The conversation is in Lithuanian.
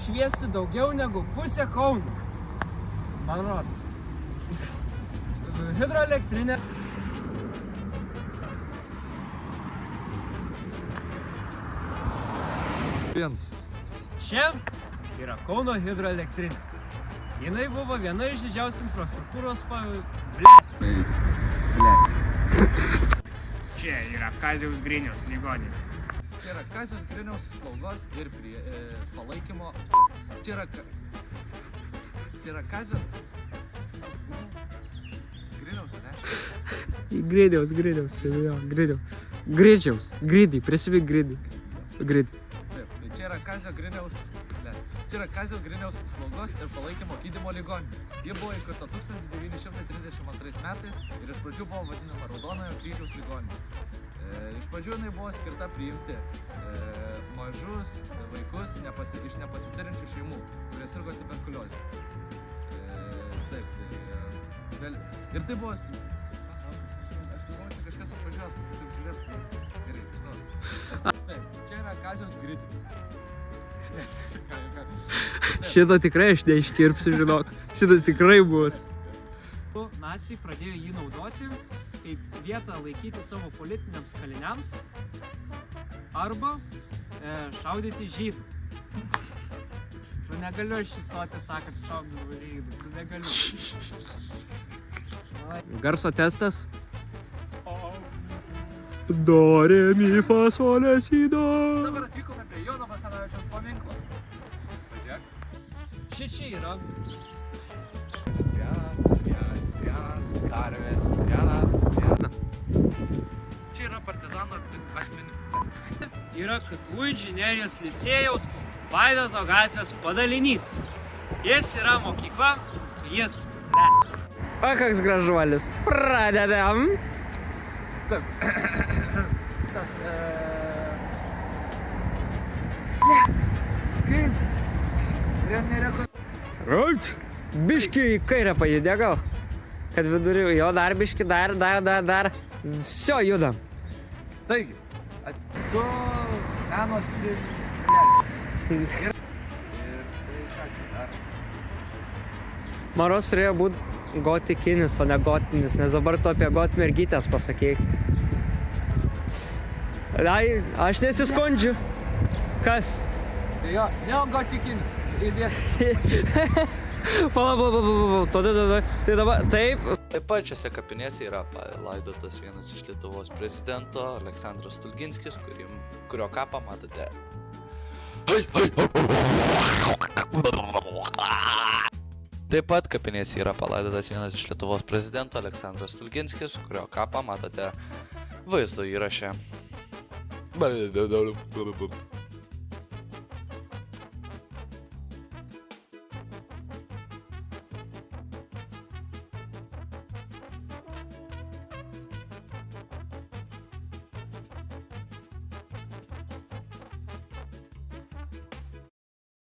apšviesti daugiau negu pusę Kauno. Man rodos. Hidroelektrinė. Čia yra Kauno hidroelektrinė. Jinai buvo viena iš didžiausių infrastruktūros Čia yra Kaziaus Griniaus ligoninė. Čia yra Kaziaus Griniaus slaugos ir palaikymo. Čia yra Kaziaus Griniaus, ne? Griniaus, Griniaus. Gridai, prisivik Gridai. Taip, tai čia yra Kaziaus Griniaus. Čia yra Kaziaus Griniaus slaugos ir palaikymo gydymo ligoninė. Ji buvo įkurta 1932 metais ir iš pradžių buvo vadinama Raudonojo kryžiaus ligoninė. Iš pradžių jinai buvo skirta priimti mažus vaikus iš nepasiturinčių šeimų, kurie sirgo tuberkuliozę. Taip, ir tai buvo... Kažkas atvažiuotų, taip žiūrėtų. Gerai, žinau. Taip, čia yra Kaziaus Gridai. Šito tikrai aš neiškirpsiu, žinok. Šitas tikrai bus. Naciai pradėjo jį naudoti kaip vietą laikyti savo politiniams kaliniams arba šaudyti žydus. Tu negaliu šypsoti, sakant, šaudyti žydus. Tu negaliu. Garso testas. Do, re, mi, fa, sol, la, si, do. Dabar atvykome prie Jono Basanavičiaus paminklo. Pažiūrėk. Čia yra. Karvės, Čia yra partizano akmenių. Yra KTU inžinerijos licėjaus Vaidoto gatvės padalinys. Jis yra mokykla, jis... O koks gražuolis. Pradedam. Taip. Tas... Kaip? Raut. Biškį į kairę pajudė gal. Kad vidurį, jo dar biškį, dar. Всё, judam. Taigi, tu meno stilių. Ir ką čia dar? Maros turėjo būti gotikinis, o ne gotinis, nes dabar tu apie got mergytės pasakėjai. Ai, aš nesiskundžiu. Kas? Tai jo, ne gotikinis. Pala. Tai dabar, taip. Taip pat šiose kapinėse yra palaidotas vienas iš Lietuvos prezidento Aleksandras Stulginskis, kurio kapą matote. Taip pat kapinėse yra palaidotas vienas iš Lietuvos prezidento Aleksandras Stulginskis, kurio kapą matote vaizdo įraše.